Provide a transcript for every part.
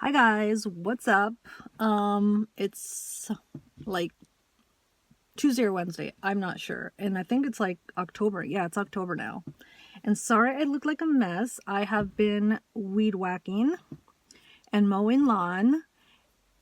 Hi guys, what's up? It's like Tuesday or Wednesday, I'm not sure. And I think it's like October. Yeah, it's October now. And sorry I look like a mess. I have been weed whacking and mowing lawn.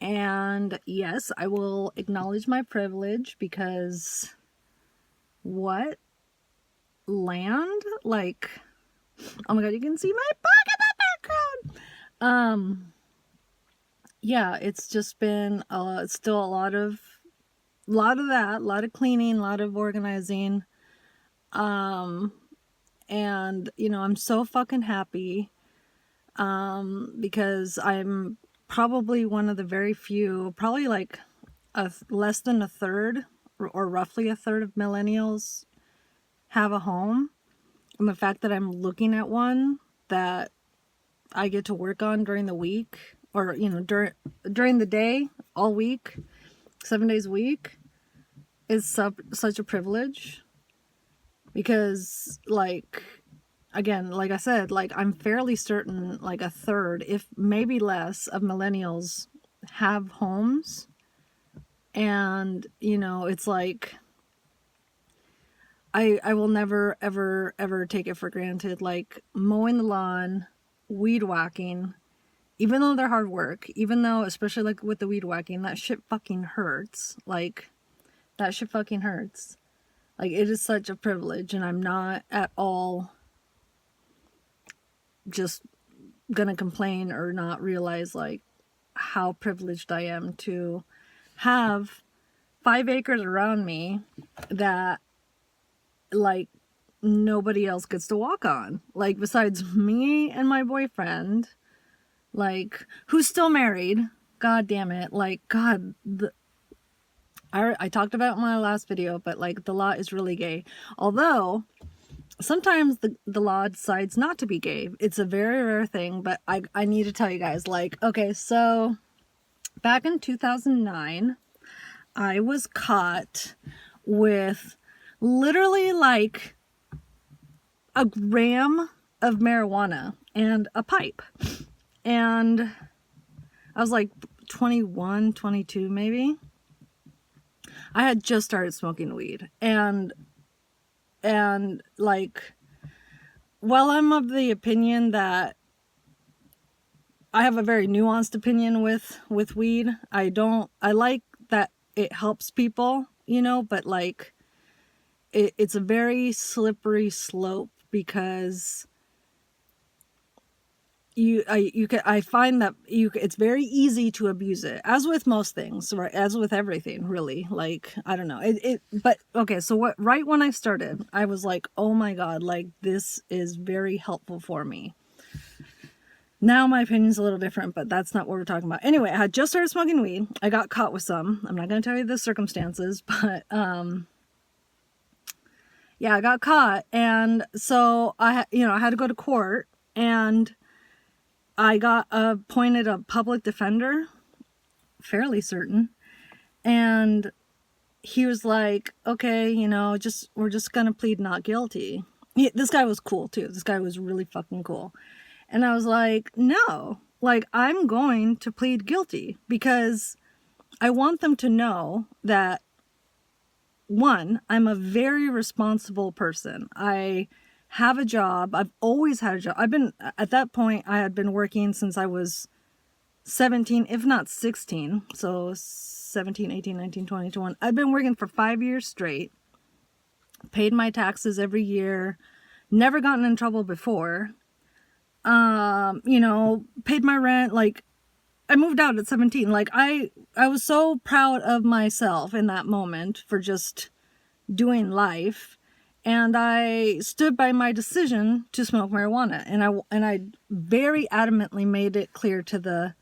And yes, I will acknowledge my privilege because what? Land? Like, oh my god, you can see my pocket in the background. Yeah, it's just been still a lot of that, a lot of cleaning, a lot of organizing. And I'm so fucking happy because I'm probably one of the very few, probably like less than a third or roughly a third of millennials have a home. And the fact that I'm looking at one that I get to work on during the week or during the day all week, 7 days a week is such a privilege. Because again, like I said, like I'm fairly certain like a third, if maybe less, of millennials have homes. And it's like I will never ever take it for granted, like mowing the lawn, weed whacking, even though they're hard work, even though, especially like with the weed whacking, that shit fucking hurts. Like that shit fucking hurts. Like it is such a privilege, and I'm not at all just gonna complain or not realize like how privileged I am to have 5 acres around me that like nobody else gets to walk on, like besides me and my boyfriend, like who's still married. God damn it, like God, I talked about it in my last video, but like the law is really gay, although sometimes the law decides not to be gay. It's a very rare thing, but I need to tell you guys, like, okay, so back in 2009, I was caught with literally like a gram of marijuana and a pipe. And I was like 21, 22 maybe. I had just started smoking weed. And like, while I'm of the opinion that I have a very nuanced opinion with weed, I like that it helps people, but like it's a very slippery slope because I find that it's very easy to abuse it, as with most things, right? As with everything, really. Like, I don't know. But okay, so right when I started, I was like, oh my God, like this is very helpful for me. Now my opinion's a little different, but that's not what we're talking about. Anyway, I had just started smoking weed. I got caught with some. I'm not going to tell you the circumstances, but yeah, I got caught. And so I had to go to court, and I got appointed a public defender, fairly certain. And he was like, okay, we're just going to plead not guilty. This guy was cool too. This guy was really fucking cool. And I was like, no, like I'm going to plead guilty because I want them to know that, one, I'm a very responsible person. I have a job. I've always had a job. At that point, I had been working since I was 17, if not 16. So 17, 18, 19, 20, 21. I've been working for 5 years straight, paid my taxes every year, never gotten in trouble before. Paid my rent. Like, I moved out at 17. Like, I was so proud of myself in that moment for just doing life. And I stood by my decision to smoke marijuana. And I very adamantly made it clear to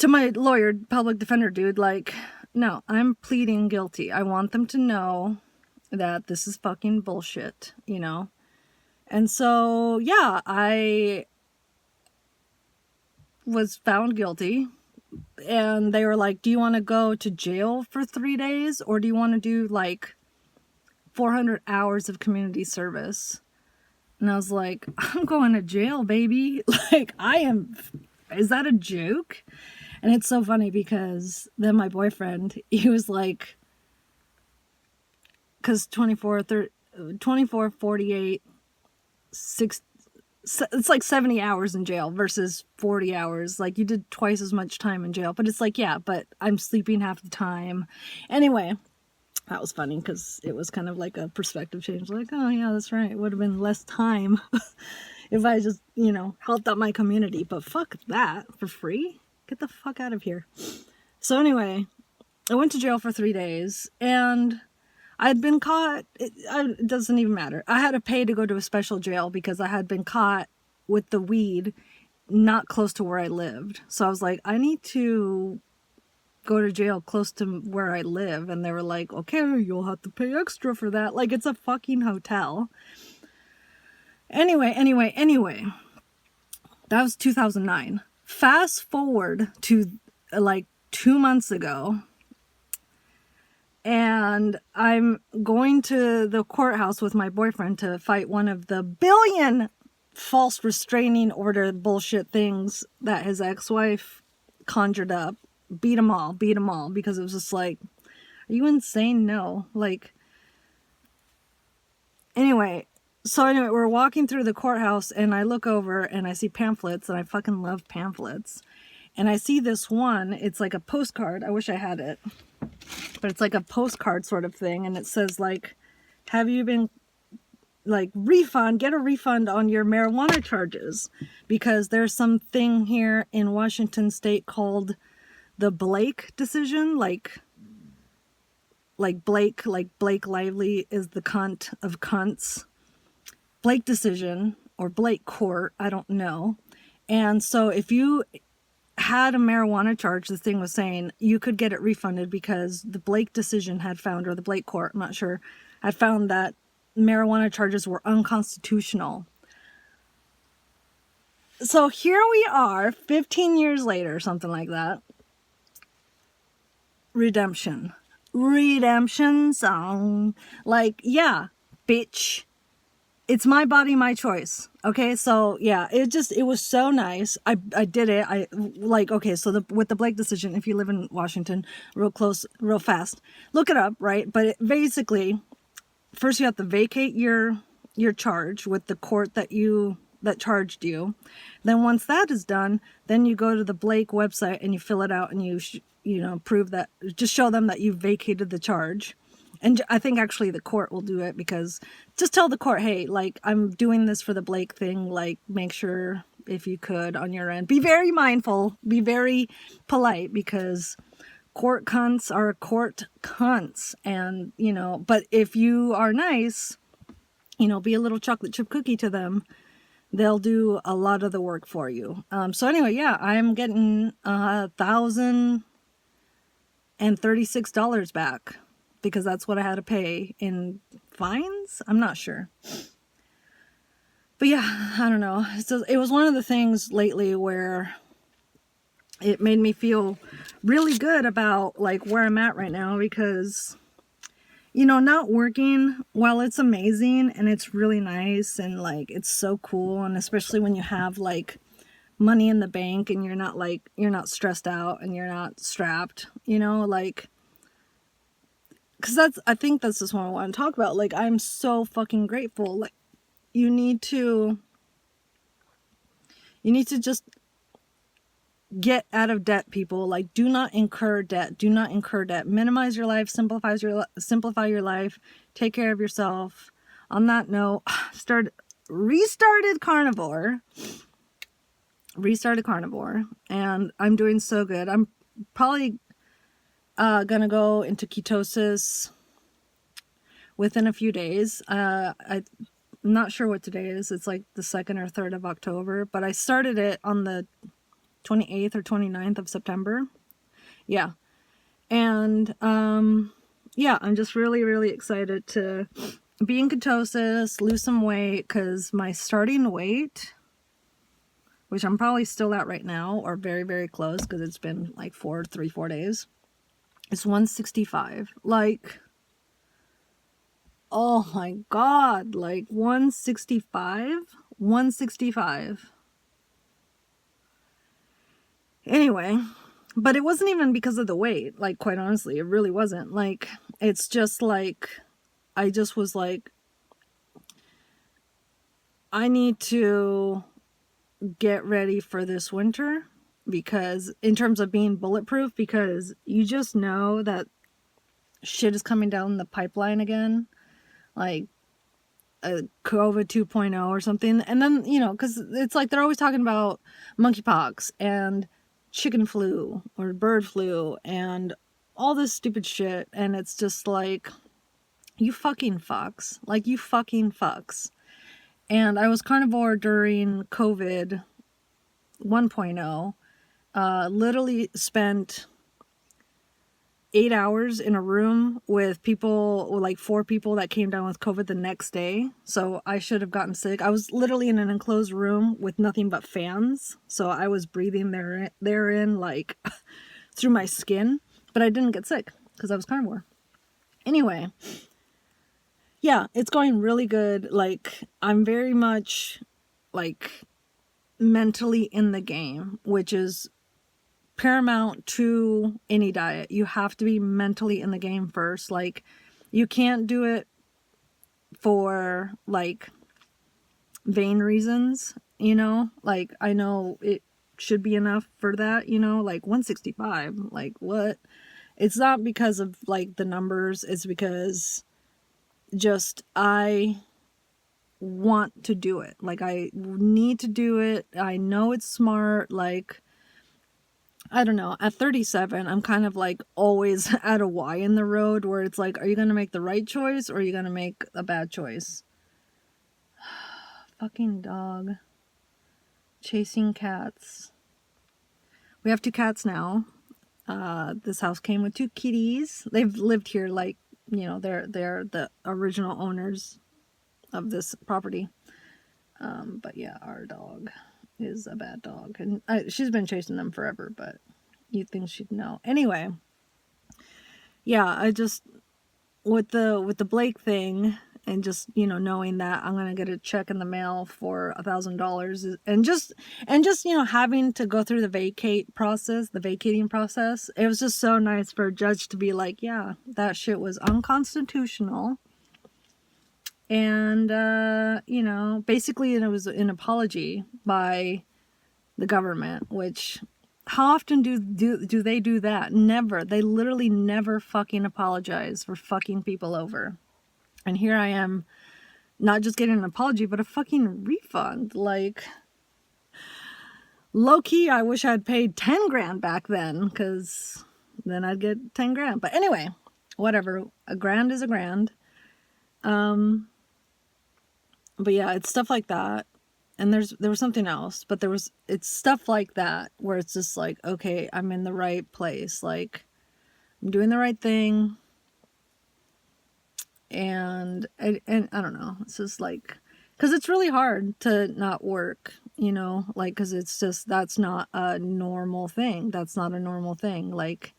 my lawyer, public defender dude, like, no, I'm pleading guilty. I want them to know that this is fucking bullshit, And so, yeah, I was found guilty, and they were like, do you want to go to jail for 3 days, or do you want to do like 400 hours of community service? And I was like, I'm going to jail, baby. Like, I am is that a joke? And it's so funny because then my boyfriend, he was like, because 24, 30, 24, 48, 6, it's like 70 hours in jail versus 40 hours. Like, you did twice as much time in jail. But it's like, yeah, but I'm sleeping half the time. Anyway, that was funny because it was kind of like a perspective change. Like, oh, yeah, that's right. It would have been less time if I just, helped out my community. But fuck that. For free? Get the fuck out of here. So anyway, I went to jail for 3 days, and I'd been caught. It doesn't even matter. I had to pay to go to a special jail because I had been caught with the weed not close to where I lived. So I was like, I need to go to jail close to where I live. And they were like, okay, you'll have to pay extra for that. Like, it's a fucking hotel. Anyway. That was 2009. Fast forward to like 2 months ago. And I'm going to the courthouse with my boyfriend to fight one of the billion false restraining order bullshit things that his ex-wife conjured up. Beat them all, because it was just like, are you insane? No. Like, anyway, we're walking through the courthouse, and I look over and I see pamphlets, and I fucking love pamphlets. And I see this one, it's like a postcard. I wish I had it. But it's like a postcard sort of thing, and it says, like, have you been, like, get a refund on your marijuana charges, because there's something here in Washington state called the Blake decision, like Blake Lively is the cunt of cunts. Blake decision, or Blake court, I don't know. And so if you had a marijuana charge, the thing was saying you could get it refunded because the Blake decision had found, or the Blake court, I'm not sure, had found that marijuana charges were unconstitutional. So here we are, 15 years later, something like that. Redemption song. Like, yeah, bitch. It's my body, my choice. Okay, so yeah, it was so nice. I did it. Okay, so with the Blake decision, if you live in Washington, real close, real fast, look it up, right? But basically, first you have to vacate your charge with the court that charged you. Then once that is done, then you go to the Blake website and you fill it out, and you prove that, just show them that you vacated the charge. And I think actually the court will do it, because just tell the court, hey, like, I'm doing this for the Blake thing. Like, make sure, if you could, on your end, be very mindful, be very polite, because court cunts are court cunts. And, but if you are nice, be a little chocolate chip cookie to them, they'll do a lot of the work for you. So anyway, yeah, I'm getting $1,036 back, because that's what I had to pay in fines. I'm not sure. But yeah, I don't know. So it was one of the things lately where it made me feel really good about, like, where I'm at right now, because, not working, while it's amazing and it's really nice and, like, it's so cool, and especially when you have, like, money in the bank and you're not stressed out and you're not strapped, like, because I think that's just what I want to talk about. Like, I'm so fucking grateful. Like, you need to just get out of debt, people. Like, do not incur debt. Minimize your life, simplify your life, take care of yourself. On that note, restarted carnivore, and I'm doing so good. I'm probably gonna go into ketosis within a few days. I'm not sure what today is. It's like the 2nd or 3rd of October, but I started it on the 28th or 29th of September. Yeah. And yeah, I'm just really, really excited to be in ketosis, lose some weight, because my starting weight, which I'm probably still at right now, or very, very close, because it's been like 4 days, is 165. Like, oh my God, like 165. Anyway, but it wasn't even because of the weight. Like, quite honestly, it really wasn't. Like, it's just like, I just was like, I need to get ready for this winter, because in terms of being bulletproof, because you just know that shit is coming down the pipeline again, like a COVID 2.0 or something. And then, you know, because it's like they're always talking about monkeypox and chicken flu or bird flu and all this stupid shit. And it's just like, you fucking fucks. Like, you fucking fucks. And I was carnivore during COVID 1.0. Literally spent 8 hours in a room with people, like 4 people that came down with COVID the next day. So I should have gotten sick. I was literally in an enclosed room with nothing but fans. So I was breathing therein like through my skin, but I didn't get sick because I was carnivore. Anyway, yeah, it's going really good. Like, I'm very much like mentally in the game, which is paramount to any diet. You have to be mentally in the game first. Like, you can't do it for like vain reasons, you know? Like, I know it should be enough for that, you know, like 165, like what? It's not because of like the numbers, it's because just I want to do it. Like, I need to do it. I know it's smart. Like, I don't know. At 37, I'm kind of like always at a Y in the road where it's like, are you going to make the right choice or are you going to make a bad choice? Fucking dog. Chasing cats. We have 2 cats now. This house came with 2 kitties. They've lived here like, you know, they're the original owners of this property. But yeah, our dog is a bad dog. And she's been chasing them forever, but you'd think she'd know. Anyway, yeah, I just, with the Blake thing, and just, you know, knowing that I'm gonna get a check in the mail for $1,000, and just you know, having to go through the vacating process, it was just so nice for a judge to be like, yeah, that shit was unconstitutional. And you know, basically it was an apology by the government, which, how often do they do that? Never. They literally never fucking apologize for fucking people over. And here I am, not just getting an apology, but a fucking refund. Like, low key, I wish I'd paid 10 grand back then, because then I'd get 10 grand. But anyway, whatever. A grand is a grand. But yeah, it's stuff like that. And there was something else, but it's stuff like that where it's just like, okay, I'm in the right place. Like, I'm doing the right thing. And I don't know. It's just like, because it's really hard to not work, you know, like, because it's just, that's not a normal thing. That's not a normal thing. Like,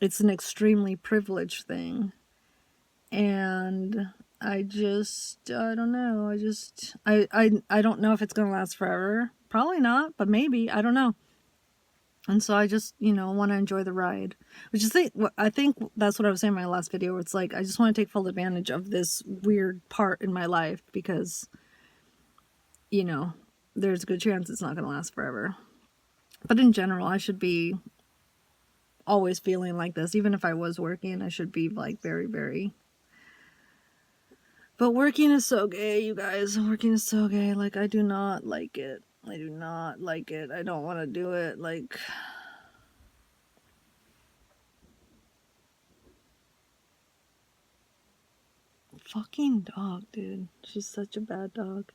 it's an extremely privileged thing. And I don't know. I don't know if it's going to last forever. Probably not, but maybe. I don't know. And so I just, you know, want to enjoy the ride. Which is, I think that's what I was saying in my last video. It's like, I just want to take full advantage of this weird part in my life because, you know, there's a good chance it's not going to last forever. But in general, I should be always feeling like this. Even if I was working, I should be like very, very... But working is so gay, you guys. Working is so gay. Like, I do not like it. I do not like it. I don't want to do it. Like, fucking dog, dude. She's such a bad dog.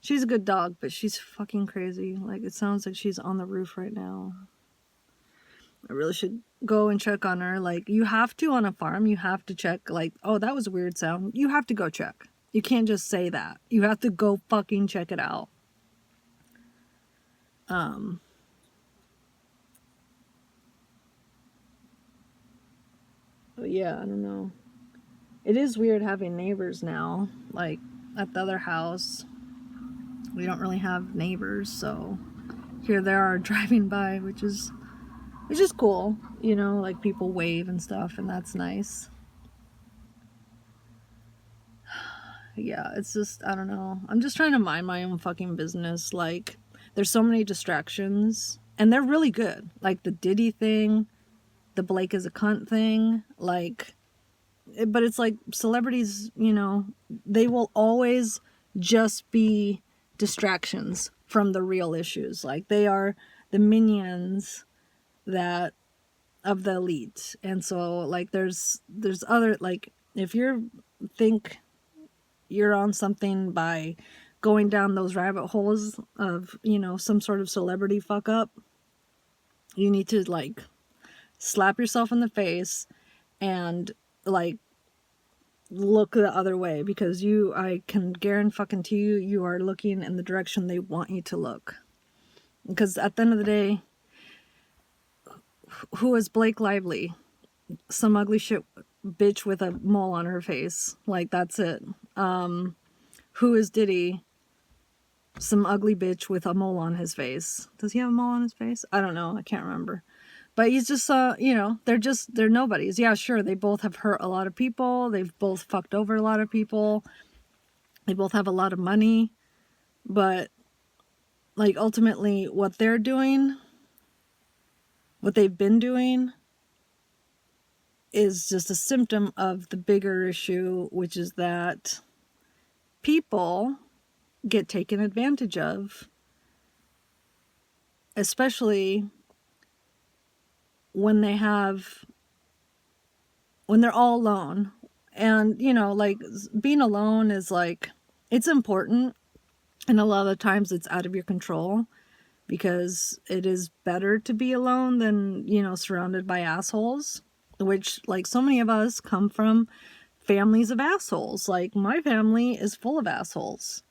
She's a good dog, but she's fucking crazy. Like, it sounds like she's on the roof right now. I really should go and check on her. Like, you have to on a farm. You have to check, like, oh, that was a weird sound. You have to go check. You can't just say that. You have to go fucking check it out. But yeah, I don't know. It is weird having neighbors now. Like, at the other house, we don't really have neighbors, so here they are driving by, which is cool, you know, like people wave and stuff, and that's nice. Yeah, it's just, I don't know. I'm just trying to mind my own fucking business. Like, there's so many distractions, and they're really good. Like the Diddy thing, the Blake is a cunt thing, like, but it's like celebrities, you know, they will always just be distractions from the real issues. Like, they are the minions that of the elite. And so like there's other, like, if you think you're on something by going down those rabbit holes of, you know, some sort of celebrity fuck up, you need to like slap yourself in the face and like look the other way, because I can guarantee you are looking in the direction they want you to look. Because at the end of the day, who is Blake Lively? Some ugly shit bitch with a mole on her face. Like, that's it. Who is Diddy? Some ugly bitch with a mole on his face. Does he have a mole on his face? I don't know. I can't remember. But he's just, you know, they're nobodies. Yeah, sure. They both have hurt a lot of people. They've both fucked over a lot of people. They both have a lot of money. But, like, ultimately, what they're doing, what they've been doing, is just a symptom of the bigger issue, which is that people get taken advantage of, especially when they're all alone. And, you know, like, being alone is like, it's important, and a lot of times it's out of your control, because it is better to be alone than, you know, surrounded by assholes, which, like, so many of us come from families of assholes. Like, my family is full of assholes.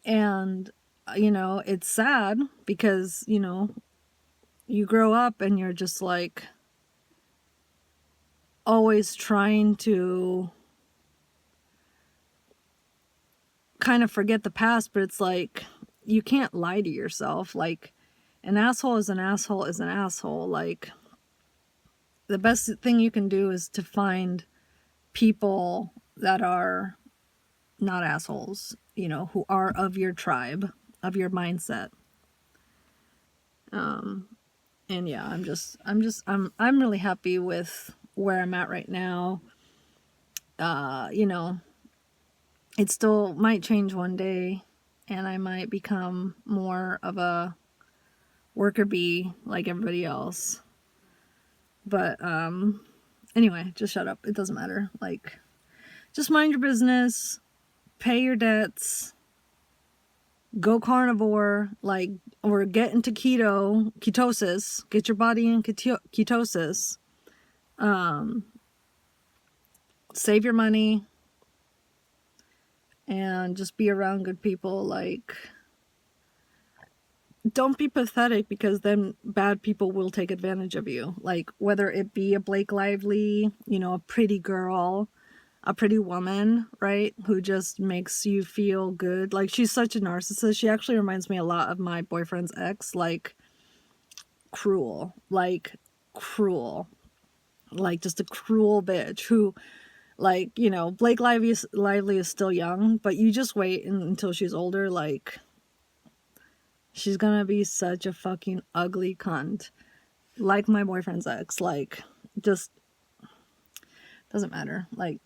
And, you know, it's sad because, you know, you grow up and you're just like always trying to kind of forget the past, but it's like you can't lie to yourself. Like, an asshole is an asshole is an asshole. Like, the best thing you can do is to find people that are not assholes, you know, who are of your tribe, of your mindset. And yeah, I'm really happy with where I'm at right now. You know, it still might change one day, and I might become more of a worker bee like everybody else. But anyway, just shut up. It doesn't matter. Like, just mind your business, pay your debts, go carnivore, like, or get into ketosis, get your body in ketosis, save your money, and just be around good people. Like, don't be pathetic, because then bad people will take advantage of you. Like, whether it be a Blake Lively, you know, a pretty girl, a pretty woman, right, who just makes you feel good. Like, she's such a narcissist. She actually reminds me a lot of my boyfriend's ex. Like, cruel. Like, cruel. Like, just a cruel bitch who, like, you know, Blake Lively is still young, but you just wait until she's older. Like, she's gonna be such a fucking ugly cunt. Like my boyfriend's ex. Like, just doesn't matter. Like,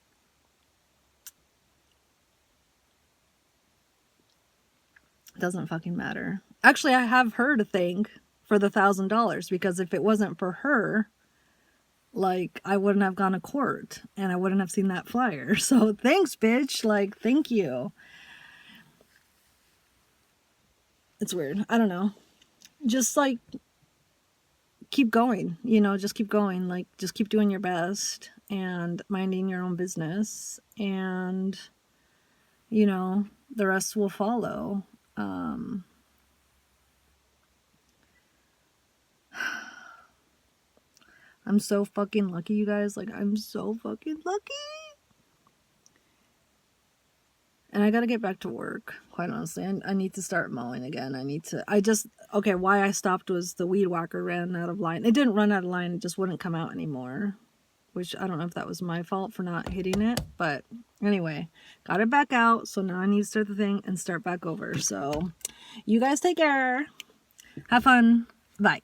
doesn't fucking matter. Actually, I have her to thank for the $1,000, because if it wasn't for her, like, I wouldn't have gone to court and I wouldn't have seen that flyer. So thanks, bitch. Like, thank you. It's weird. I don't know. Just like, keep going, you know, just keep going. Like, just keep doing your best and minding your own business, and, you know, the rest will follow. I'm so fucking lucky, you guys. Like, I'm so fucking lucky. And I got to get back to work, quite honestly. And I need to start mowing again. Okay, why I stopped was the weed whacker ran out of line. It didn't run out of line, it just wouldn't come out anymore. Which I don't know if that was my fault for not hitting it. But anyway, got it back out. So now I need to start the thing and start back over. So you guys take care. Have fun. Bye.